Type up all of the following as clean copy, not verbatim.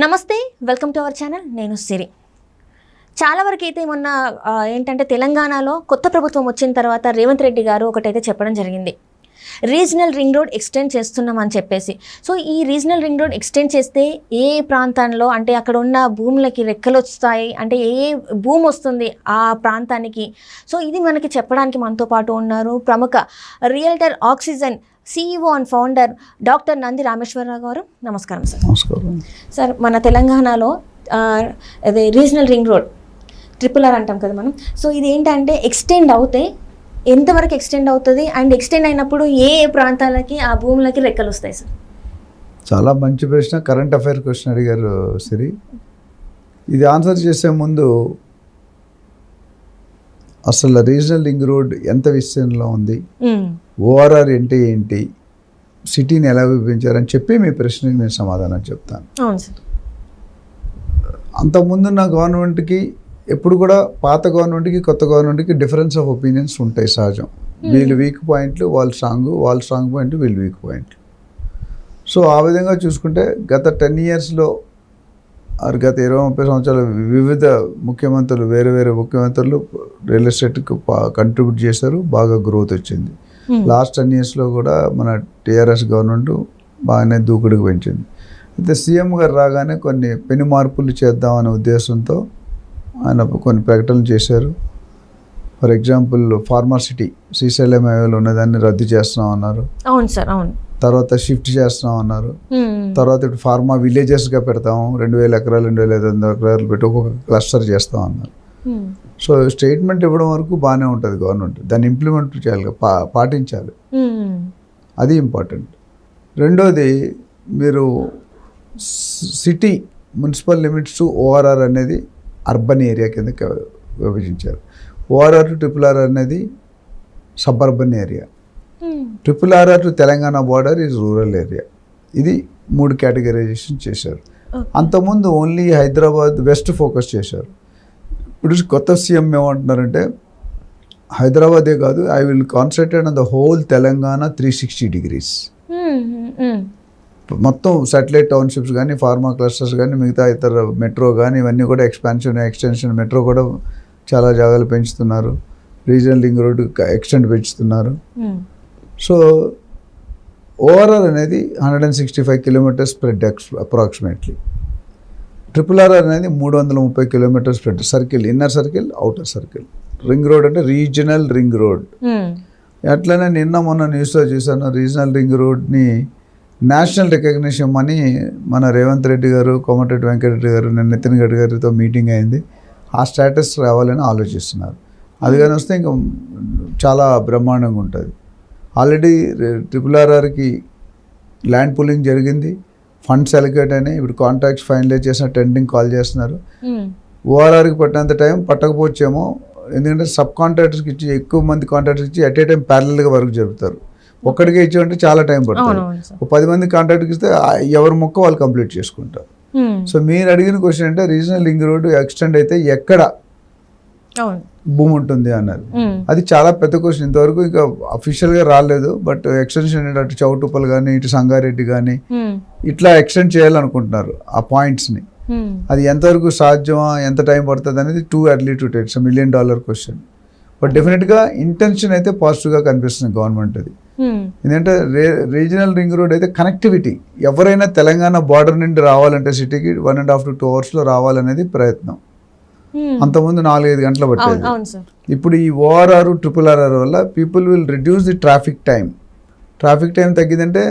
నమస్తే, welcome to our channel. నేను సిరి. చాలా వరకు అయితే మొన్న ఏంటంటే తెలంగాణలో కొత్త ప్రభుత్వం వచ్చిన తర్వాత రేవంత్ రెడ్డి గారు ఒకటైతే చెప్పడం జరిగింది, రీజనల్ రింగ్ రోడ్ ఎక్స్టెండ్ చేస్తున్నామని చెప్పేసి. సో ఈ రీజనల్ రింగ్ రోడ్ ఎక్స్టెండ్ చేస్తే ఏ ప్రాంతంలో అంటే అక్కడ ఉన్న భూములకి రెక్కలు వస్తాయి, అంటే ఏ భూమి వస్తుంది ఆ ప్రాంతానికి. సో ఇది మనకి చెప్పడానికి మనతో పాటు ఉన్నారు ప్రముఖ realtor oxygen CEO and founder doctor Nandi Rameshwar Rao గారు. నమస్కారం సార్. నమస్కారం సార్. మన తెలంగాణలో అదే రీజనల్ రింగ్ రోడ్ RRR అంటాం కదా మనం. సో ఇది ఏంటంటే ఎక్స్టెండ్ అవుతే ఎంతవరకు ఎక్స్టెండ్ అవుతుంది అండ్ ఎక్స్టెండ్ అయినప్పుడు ఏ ఏ ప్రాంతాలకి ఆ భూములకి రెక్కలు వస్తాయి సార్? చాలా మంచి ప్రశ్న, కరెంట్ అఫైర్ క్వశ్చన్ అడిగారు సిరి. ఇది ఆన్సర్ చేసే ముందు అసలు రీజనల్ రింగ్ రోడ్ ఎంత విస్తీర్ణంలో ఉంది, ORR అంటే ఏంటి, సిటీని ఎలా విభజించారని చెప్పి మీ ప్రశ్నకి నేను సమాధానం చెప్తాను. అవును సార్. అంతకుముందున్న గవర్నమెంట్కి ఎప్పుడు కూడా పాత గవర్నమెంట్కి కొత్త గవర్నమెంట్కి డిఫరెన్స్ ఆఫ్ ఒపీనియన్స్ ఉంటాయి సహజం. వీళ్ళు వీక్ పాయింట్లు వాళ్ళ స్ట్రాంగ్ పాయింట్లు వీళ్ళు వీక్ పాయింట్లు. సో ఆ విధంగా చూసుకుంటే గత 10 yearsలో గత 20-30 సంవత్సరాలు వివిధ ముఖ్యమంత్రులు వేరే ముఖ్యమంత్రులు రియల్ ఎస్టేట్కి కంట్రిబ్యూట్ చేశారు, బాగా గ్రోత్ వచ్చింది. లాస్ట్ 10 yearsలో కూడా మన TRS గవర్నమెంట్ బాగానే దూకుడుకు పెంచింది. అయితే సీఎం గారు రాగానే కొన్ని పెను మార్పులు చేద్దామనే ఉద్దేశంతో ఆయన కొన్ని ప్రకటనలు చేశారు. ఫర్ ఎగ్జాంపుల్ ఫార్మాసిటీ శ్రీశైలం హైవేలో ఉన్నదాన్ని రద్దు చేస్తున్నాం అన్నారు. అవును సార్, అవును. తర్వాత షిఫ్ట్ చేస్తున్నాం అన్నారు. తర్వాత ఇప్పుడు ఫార్మా విలేజెస్గా పెడతాము, 2000 ఎకరాలు 2500 ఎకరాలు పెట్టి ఒక్కొక్క క్లస్టర్ చేస్తాం అన్నారు. సో స్టేట్మెంట్ ఇవ్వడం వరకు బాగానే ఉంటుంది గవర్నమెంట్, దాన్ని ఇంప్లిమెంట్ చేయాలి, పాటించాలి, అది ఇంపార్టెంట్. రెండోది మీరు సిటీ మున్సిపల్ లిమిట్స్ ORR అనేది అర్బన్ ఏరియా కింద విభజించారు. ORR to RRR అనేది suburban area. RRR to Telangana border is rural area. ఇది 3 కేటగరైజేషన్ చేశారు. అంతకుముందు ఓన్లీ హైదరాబాద్ వెస్ట్ ఫోకస్ చేశారు. ఇప్పుడు కొత్త సీఎం ఏమంటున్నారంటే హైదరాబాదే కాదు, I will concentrate on the whole Telangana 360 degrees. మొత్తం సాటిలైట్ టౌన్షిప్స్ కానీ ఫార్మా క్లస్టర్స్ కానీ మిగతా ఇతర మెట్రో కానీ ఇవన్నీ కూడా ఎక్స్టెన్షన్ మెట్రో కూడా చాలా జాగాలు పెంచుతున్నారు, రీజనల్ రింగ్ రోడ్ ఎక్స్టెండ్ పెంచుతున్నారు. సో ORR అనేది 165 kilometers స్ప్రెడ్ అప్రాక్సిమేట్లీ. RRR అనేది 330 kilometers spread, circle, inner circle, outer circle. Ring road అంటే రీజనల్ రింగ్ రోడ్. అట్లనే నిన్న మొన్న న్యూస్లో చూసాను, రీజనల్ రింగ్ రోడ్ని నేషనల్ రికగ్నిషన్ అని మన రేవంత్ రెడ్డి గారు, కోమటిరెడ్డి వెంకటరెడ్డి గారు, నితిన్ గడ్కరీ గారితో మీటింగ్ అయింది. ఆ స్టేటస్ రావాలని ఆలోచిస్తున్నారు. అది కానీ వస్తే ఇంకా చాలా బ్రహ్మాండంగా ఉంటుంది. ఆల్రెడీ RRRకి ల్యాండ్ పూలింగ్ జరిగింది, ఫండ్స్ అలొకేట్ అయినాయి, ఇప్పుడు కాంట్రాక్ట్స్ ఫైనలైజ్ చేసిన టెండరింగ్ కాల్ చేస్తున్నారు. ORRకి పట్టినంత టైం పట్టకపోవచ్చేమో, ఎందుకంటే సబ్ కాంట్రాక్టర్స్కి ఇచ్చి ఎక్కువ మంది కాంట్రాక్టర్స్ ఇచ్చి అట్ ఏ టైం ప్యారలల్గా వర్క్ జరుపుతారు. ఒక్కడికే ఇచ్చామంటే చాలా టైం పడుతుంది. 10 మంది కాంట్రాక్ట్కి ఇస్తే ఎవరి మొక్క వాళ్ళు కంప్లీట్ చేసుకుంటారు. సో మీరు అడిగిన క్వశ్చన్ అంటే రీజనల్ రింగ్ రోడ్ ఎక్స్టెండ్ అయితే ఎక్కడ భూమి ఉంటుంది అన్నారు. అది చాలా పెద్ద క్వశ్చన్, ఇంతవరకు ఇంకా అఫీషియల్గా రాలేదు. బట్ ఎక్స్టెన్షన్ అటు చౌటుప్పల్ కానీ ఇటు సంగారెడ్డి కానీ ఇట్లా ఎక్స్టెండ్ చేయాలనుకుంటున్నారు ఆ పాయింట్స్ని. అది ఎంతవరకు సాధ్యమా, ఎంత టైం పడుతుంది అనేది too early to tell, $1 million question. But డెఫినెట్గా ఇంటెన్షన్ అయితే పాజిటివ్గా కనిపిస్తుంది గవర్నమెంట్. అది ఎందుకంటే రీజనల్ రింగ్ రోడ్ అయితే కనెక్టివిటీ, ఎవరైనా తెలంగాణ బార్డర్ నుండి రావాలంటే సిటీకి 1.5 to 2 hours రావాలనేది ప్రయత్నం. అంతకుముందు 4-5 గంటలు పట్టేది. ఇప్పుడు ఈ ORR RRR వల్ల people will reduce the traffic time తగ్గిందంటే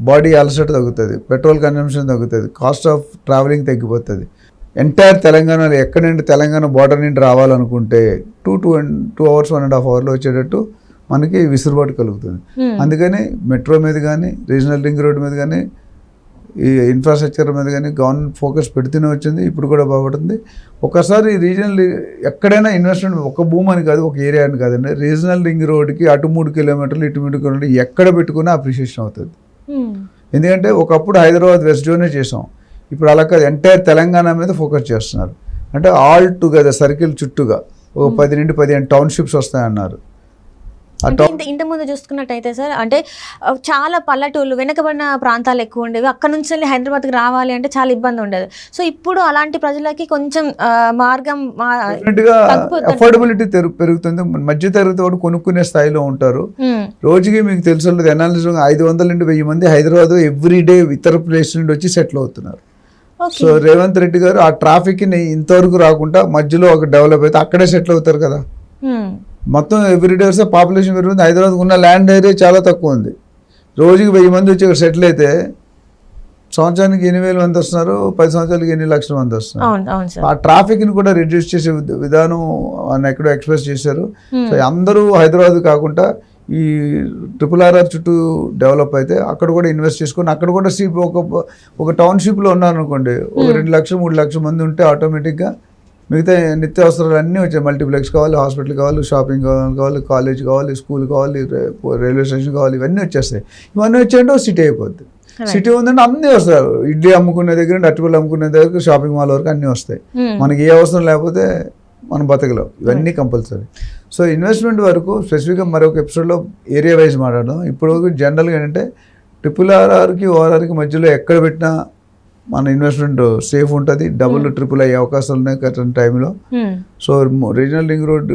బాడీ అలసట తగ్గుతుంది, పెట్రోల్ కన్జంప్షన్ తగ్గుతుంది, కాస్ట్ ఆఫ్ ట్రావెలింగ్ తగ్గిపోతుంది. ఎంటైర్ తెలంగాణలో ఎక్కడి నుండి తెలంగాణ బార్డర్ నుండి రావాలనుకుంటే 2 hours 1.5 hours వచ్చేటట్టు మనకి విసురుబాటు కలుగుతుంది. అందుకని మెట్రో మీద కానీ రీజనల్ రింగ్ రోడ్ మీద కానీ ఈ ఇన్ఫ్రాస్ట్రక్చర్ మీద కానీ గవర్నమెంట్ ఫోకస్ పెడుతూనే వచ్చింది, ఇప్పుడు కూడా బాగుంటుంది. ఒకసారి రీజనల్ ఎక్కడైనా ఇన్వెస్ట్మెంట్ ఒక భూమి అని కాదు, ఒక ఏరియా అని కాదండి, రీజనల్ రింగ్ రోడ్కి అటు 3 kilometers ఇటు 3 kilometers ఎక్కడ పెట్టుకున్నా అప్రిషియేషన్ అవుతుంది. ఎందుకంటే ఒకప్పుడు హైదరాబాద్ వెస్ట్ జోనే చేసాం, ఇప్పుడు అలా కాదు, ఎంటైర్ తెలంగాణ మీద ఫోకస్ చేస్తున్నారు. అంటే ఆల్ టుగెదర్ సర్కిల్ చుట్టూగా ఒక 10 నుండి 15 టౌన్షిప్స్ వస్తాయన్నారు. అంటే ఇంత ముందు చూసుకున్నట్టయితే సార్ అంటే చాలా పల్లెటూళ్ళు వెనకబడిన ప్రాంతాలు ఎక్కువ ఉండేవి, అక్కడ నుంచి వెళ్ళి హైదరాబాద్కి రావాలి అంటే చాలా ఇబ్బంది ఉండేది. సో ఇప్పుడు అలాంటి ప్రజలకి కొంచెం మార్గం అఫోర్డబిలిటీ పెరుగుతుంది, మధ్య తరగతి వాడు కొనుక్కునే స్థాయిలో ఉంటారు. రోజుకి మీకు తెలుసు అనాలిసిస్ 500 నుండి 1000 మంది హైదరాబాద్ ఎవ్రీడే ఇతర ప్లేస్ నుండి వచ్చి సెటిల్ అవుతున్నారు. సో రేవంత్ రెడ్డి గారు ఆ ట్రాఫిక్ ని ఇంతవరకు రాకుండా మధ్యలో ఒక డెవలప్ అయితే అక్కడే సెటిల్ అవుతారు కదా. మొత్తం ఎవ్రీడే వస్తే పాపులేషన్ పెరుగుతుంది. హైదరాబాద్ ఉన్న ల్యాండ్ ఏరియా చాలా తక్కువ ఉంది. రోజుకి 1000 మంది వచ్చి ఇక్కడ సెటిల్ అయితే సంవత్సరానికి 8,000 మంది వస్తున్నారు, 10 సంవత్సరాలకి 8 లక్షల మంది వస్తున్నారు. ఆ ట్రాఫిక్ ని కూడా రిడ్యూస్ చేసే విధానం ఆయన ఎక్కడో ఎక్స్ప్రెస్ చేశారు. సో అందరూ హైదరాబాద్ కాకుండా ఈ RRR చుట్టూ డెవలప్ అయితే అక్కడ కూడా ఇన్వెస్ట్ చేసుకొని అక్కడ కూడా ఒక టౌన్షిప్లో ఉన్నారనుకోండి, ఒక 2 లక్షలు 3 లక్షల మంది ఉంటే ఆటోమేటిక్గా మిగతా నిత్యావసరాలు అన్నీ వచ్చాయి. మల్టీప్లెక్స్ కావాలి, హాస్పిటల్ కావాలి, షాపింగ్ కావాలి, కాలేజ్ కావాలి, స్కూల్ కావాలి, రైల్వే స్టేషన్ కావాలి, ఇవన్నీ వచ్చేస్తాయి. ఇవన్నీ వచ్చాయంటే సిటీ అయిపోద్ది. సిటీ ఉందంటే అన్నీ వస్తారు. ఇడ్లీ అమ్ముకునే దగ్గర అరటిపళ్ళు అమ్ముకునే దగ్గర షాపింగ్ మాల్ వరకు అన్నీ వస్తాయి. మనకి ఏ అవసరం లేకపోతే మనం బతకలేం. ఇవన్నీ కంపల్సరీ. సో ఇన్వెస్ట్మెంట్ వరకు స్పెసిఫిక్గా మరొక ఎపిసోడ్లో ఏరియా వైజ్ మాట్లాడదాం. ఇప్పుడు జనరల్గా ఏంటంటే RRRకి ORRకి మధ్యలో ఎక్కడ పెట్టినా మన ఇన్వెస్ట్మెంట్ సేఫ్ ఉంటుంది, డబుల్ ట్రిపుల్ అయ్యే అవకాశాలు ఉన్నాయి కరెక్ట్ టైంలో. సో రీజనల్ రింగ్ రోడ్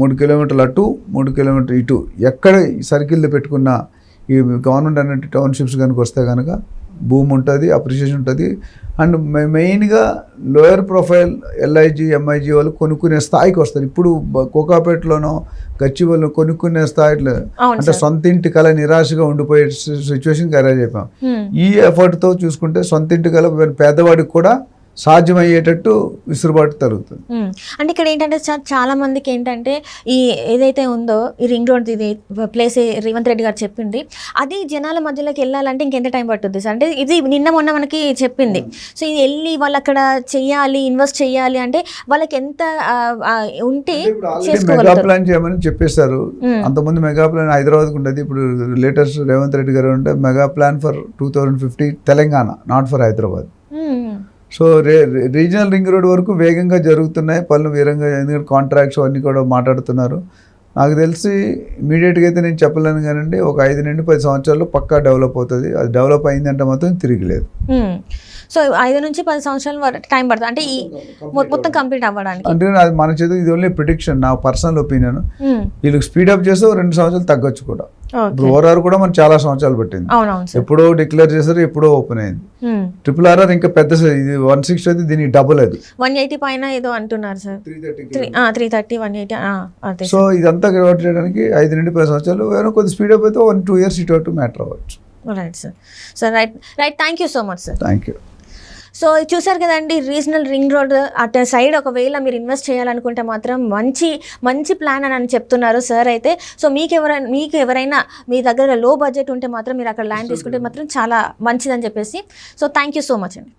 3 కిలోమీటర్లు అటు 3 కిలోమీటర్లు ఇటు ఎక్కడ సర్కిల్ పెట్టుకున్న ఈ గవర్నమెంట్ అన్నట్టు టౌన్షిప్స్ కనుక వస్తే కనుక భూమి ఉంటుంది, అప్రిషియేషన్ ఉంటుంది. అండ్ మెయిన్గా లోయర్ ప్రొఫైల్ LIG MIG వాళ్ళు కొనుక్కునే స్థాయికి వస్తారు. ఇప్పుడు కోకాపేటలోనో గచ్చిబౌలిలో కొనుక్కునే స్థాయిలో అంటే సొంత ఇంటి కళ నిరాశగా ఉండిపోయే సిచ్యువేషన్కి అరేంజ్ అయిపోయాం. ఈ ఎఫర్ట్తో చూసుకుంటే సొంత ఇంటి కళ పేదవాడికి కూడా సాధ్యమయ్యేటట్టు విసురుబాటు జరుగుతుంది. అంటే ఇక్కడ ఏంటంటే సార్ చాలా మందికి ఏంటంటే ఈ ఏదైతే ఉందో ఈ రింగ్ రోడ్ ఇది ప్లేస్ రేవంత్ రెడ్డి గారు చెప్పింది అది జనాల మధ్యలోకి వెళ్ళాలంటే ఇంకెంత టైం పట్టుద్ది సార్? అంటే ఇది నిన్న మొన్న మనకి చెప్పింది. సో ఇది వెళ్ళి వాళ్ళు అక్కడ చెయ్యాలి, ఇన్వెస్ట్ చేయాలి అంటే వాళ్ళకి ఎంత ఉంటే మెగా ప్లాన్ చేయమని చెప్పేశారు. అంతకుముందు మెగా ప్లాన్ హైదరాబాద్కి ఉండేది. ఇప్పుడు లేటెస్ట్ రేవంత్ రెడ్డి గారు ఉంటే mega plan for 2050 Telangana, not for Hyderabad. So regional ring road వరకు వేగంగా జరుగుతున్నాయి పనులు, వేగంగా. ఎందుకంటే కాంట్రాక్ట్స్ అన్నీ కూడా మాట్లాడుతున్నారు. నాకు తెలిసి ఇమీడియట్గా అయితే నేను చెప్పలేను కానండి, ఒక 5 నుండి 10 సంవత్సరాల్లో పక్కా డెవలప్ అవుతుంది. అది డెవలప్ అయిందంటే మాత్రం తిరిగిలేదు. సో 5 నుంచి 10 సంవత్సరాల వరకు టైం పడుతుంది అంటే ఈ మొత్తం కంప్లీట్ అవ్వడానికి. అంటే అది మన చేతి, ఇది ఓన్లీ ప్రిడిక్షన్, నా పర్సనల్ ఒపీనియన్. వీళ్ళకి స్పీడప్ చేస్తే 2 సంవత్సరాలు తగ్గొచ్చు కూడా. ఇప్పుడు ORR కూడా మనం చాలా సంవత్సరాలు పట్టింది. ఎప్పుడో డిక్లేర్ చేశారు, ఎప్పుడో ఓపెన్ అయింది. RRR ఇంకా పెద్ద ఇది 160 అయితే దీనికి డబుల్ అది 180 పైన ఏదో అంటున్నారు సార్. 330 180. సో ఇదంతా కవర్ చేయడానికి 5 నుండి 10 సంవత్సరాలు. ఏమైనా కొద్ది స్పీడప్ అయితే 1-2 ఇయర్స్ ఇటు మ్యాటర్ అవ్వచ్చు. Right sir. So right thank you so much sir. Thank you. So చూసారు కదండి, రీజనల్ రింగ్ రోడ్ అటు సైడ్ ఒకవేళ మీరు ఇన్వెస్ట్ చేయాలనుకుంటే మాత్రం మంచి ప్లాన్ అని చెప్తున్నారు సార్ అయితే. సో మీకు ఎవరైనా మీ దగ్గర లో బడ్జెట్ ఉంటే మాత్రం మీరు అక్కడ ల్యాండ్ తీసుకుంటే మాత్రం చాలా మంచిదని చెప్పేసి. So thank you so much అండి.